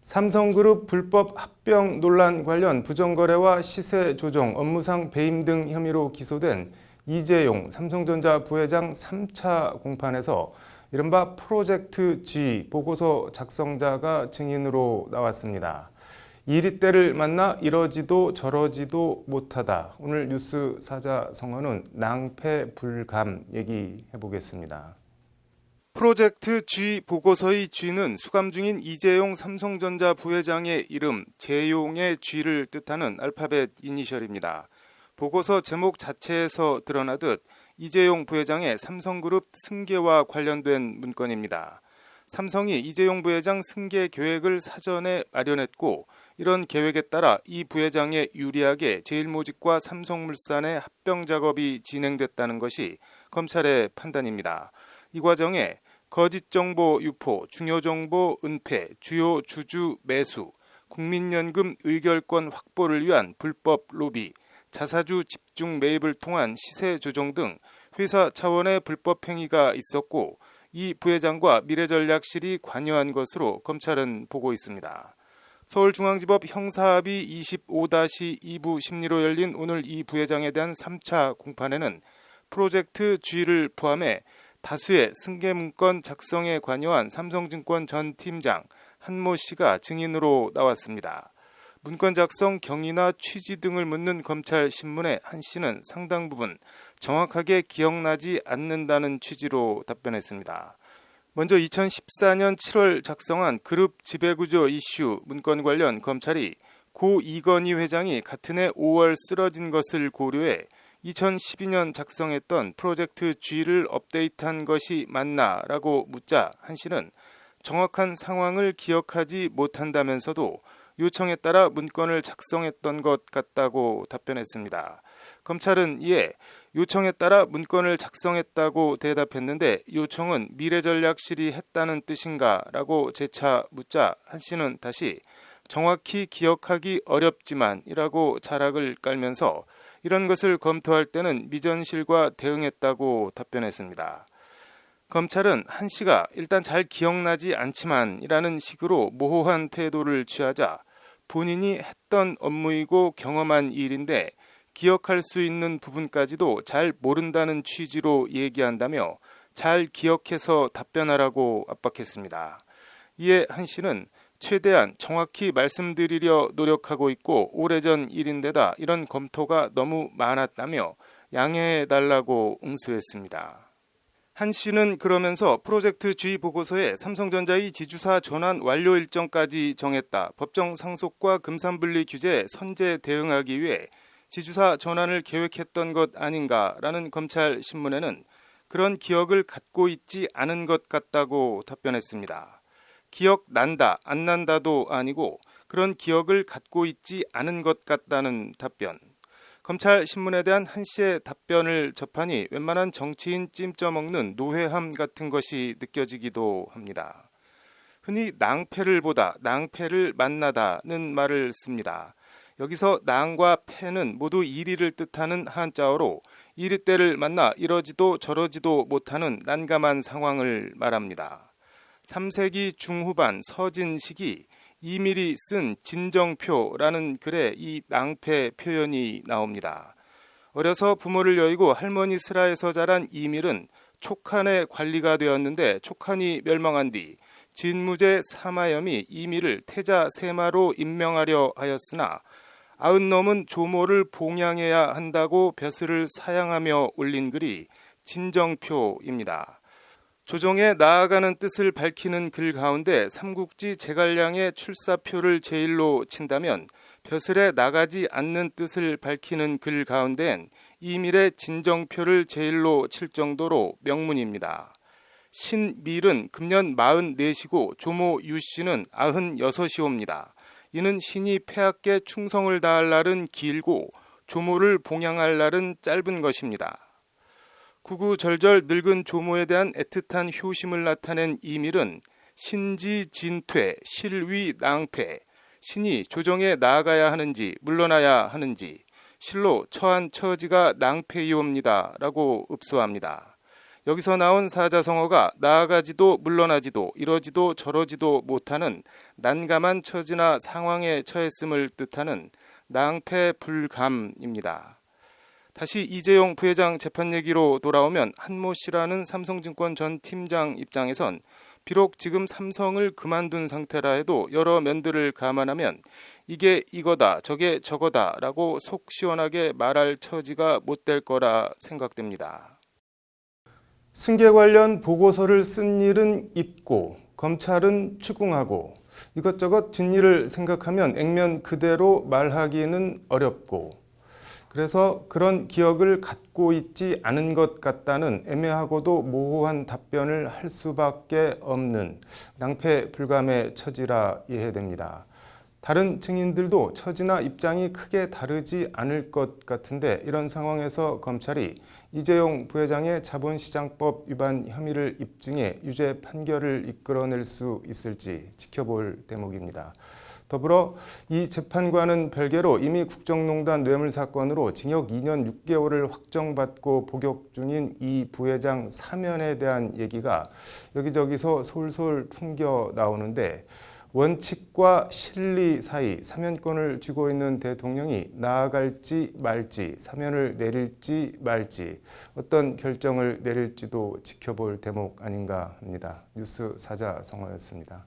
삼성그룹 불법 합병 논란 관련 부정거래와 시세 조정, 업무상 배임 등 혐의로 기소된 이재용 삼성전자 부회장 3차 공판에서 이른바 프로젝트 G 보고서 작성자가 증인으로 나왔습니다. 이리때를 만나 이러지도 저러지도 못하다. 오늘 뉴스 사자성어는 낭패 불감 얘기해보겠습니다. 프로젝트 G 보고서의 G는 수감 중인 이재용 삼성전자 부회장의 이름 재용의 G를 뜻하는 알파벳 이니셜입니다. 보고서 제목 자체에서 드러나듯 이재용 부회장의 삼성그룹 승계와 관련된 문건입니다. 삼성이 이재용 부회장 승계 계획을 사전에 마련했고 이런 계획에 따라 이 부회장에 유리하게 제일모직과 삼성물산의 합병 작업이 진행됐다는 것이 검찰의 판단입니다. 이 과정에 거짓 정보 유포, 중요 정보 은폐, 주요 주주 매수, 국민연금 의결권 확보를 위한 불법 로비, 자사주 집중 매입을 통한 시세 조정 등 회사 차원의 불법 행위가 있었고 이 부회장과 미래전략실이 관여한 것으로 검찰은 보고 있습니다. 서울중앙지법 형사합의 25-2부 심리로 열린 오늘 이 부회장에 대한 3차 공판에는 프로젝트 G를 포함해 다수의 승계문건 작성에 관여한 삼성증권 전 팀장 한모 씨가 증인으로 나왔습니다. 문건 작성 경위나 취지 등을 묻는 검찰 신문에 한 씨는 상당 부분 정확하게 기억나지 않는다는 취지로 답변했습니다. 먼저 2014년 7월 작성한 그룹 지배구조 이슈 문건 관련 검찰이 고 이건희 회장이 같은 해 5월 쓰러진 것을 고려해 2012년 작성했던 프로젝트 G를 업데이트한 것이 맞나라고 묻자 한 씨는 정확한 상황을 기억하지 못한다면서도 요청에 따라 문건을 작성했던 것 같다고 답변했습니다. 검찰은 이에 요청에 따라 문건을 작성했다고 대답했는데 요청은 미래전략실이 했다는 뜻인가라고 재차 묻자 한 씨는 다시 정확히 기억하기 어렵지만 이라고 자락을 깔면서 이런 것을 검토할 때는 미전실과 대응했다고 답변했습니다. 검찰은 한 씨가 일단 잘 기억나지 않지만 이라는 식으로 모호한 태도를 취하자 본인이 했던 업무이고 경험한 일인데 기억할 수 있는 부분까지도 잘 모른다는 취지로 얘기한다며 잘 기억해서 답변하라고 압박했습니다. 이에 한 씨는 최대한 정확히 말씀드리려 노력하고 있고 오래전 일인데다 이런 검토가 너무 많았다며 양해해달라고 응수했습니다. 한 씨는 그러면서 프로젝트 G 보고서에 삼성전자의 지주사 전환 완료 일정까지 정했다. 법정 상속과 금산분리 규제에 선제 대응하기 위해 지주사 전환을 계획했던 것 아닌가라는 검찰 신문에는 그런 기억을 갖고 있지 않은 것 같다고 답변했습니다. 기억난다, 안 난다도 아니고 그런 기억을 갖고 있지 않은 것 같다는 답변. 검찰 신문에 대한 한 씨의 답변을 접하니 웬만한 정치인 찜쪄먹는 노회함 같은 것이 느껴지기도 합니다. 흔히 낭패를 보다, 낭패를 만나다는 말을 씁니다. 여기서 낭과 패는 모두 이리를 뜻하는 한자어로 이리때를 만나 이러지도 저러지도 못하는 난감한 상황을 말합니다. 3세기 중후반 서진식이 이밀이 쓴 진정표라는 글에 이 낭패 표현이 나옵니다. 어려서 부모를 여의고 할머니 슬하에서 자란 이밀은 촉한의 관리가 되었는데 촉한이 멸망한 뒤 진무제 사마염이 이밀을 태자 세마로 임명하려 하였으나 90 넘은 조모를 봉양해야 한다고 벼슬을 사양하며 올린 글이 진정표입니다. 조정에 나아가는 뜻을 밝히는 글 가운데 삼국지 제갈량의 출사표를 제일로 친다면 벼슬에 나가지 않는 뜻을 밝히는 글 가운데엔 이밀의 진정표를 제일로 칠 정도로 명문입니다. 신밀은 금년 44시고 조모 유씨는 96이옵니다. 이는 신이 폐하께 충성을 다할 날은 길고 조모를 봉양할 날은 짧은 것입니다. 구구절절 늙은 조모에 대한 애틋한 효심을 나타낸 이밀은 신지진퇴, 실위낭패, 신이 조정에 나아가야 하는지 물러나야 하는지 실로 처한 처지가 낭패이옵니다 라고 읍소합니다. 여기서 나온 사자성어가 나아가지도 물러나지도 이러지도 저러지도 못하는 난감한 처지나 상황에 처했음을 뜻하는 낭패불감입니다. 다시 이재용 부회장 재판 얘기로 돌아오면 한모 씨라는 삼성증권 전 팀장 입장에선 비록 지금 삼성을 그만둔 상태라 해도 여러 면들을 감안하면 이게 이거다 저게 저거다라고 속 시원하게 말할 처지가 못 될 거라 생각됩니다. 승계 관련 보고서를 쓴 일은 있고 검찰은 추궁하고 이것저것 뒷일을 생각하면 액면 그대로 말하기는 어렵고 그래서 그런 기억을 갖고 있지 않은 것 같다는 애매하고도 모호한 답변을 할 수밖에 없는 낭패불감의 처지라 이해됩니다. 다른 증인들도 처지나 입장이 크게 다르지 않을 것 같은데 이런 상황에서 검찰이 이재용 부회장의 자본시장법 위반 혐의를 입증해 유죄 판결을 이끌어낼 수 있을지 지켜볼 대목입니다. 더불어 이 재판과는 별개로 이미 국정농단 뇌물 사건으로 징역 2년 6개월을 확정받고 복역 중인 이 부회장 사면에 대한 얘기가 여기저기서 솔솔 풍겨 나오는데 원칙과 실리 사이 사면권을 쥐고 있는 대통령이 나아갈지 말지, 사면을 내릴지 말지, 어떤 결정을 내릴지도 지켜볼 대목 아닌가 합니다. 뉴스 사자성어였습니다.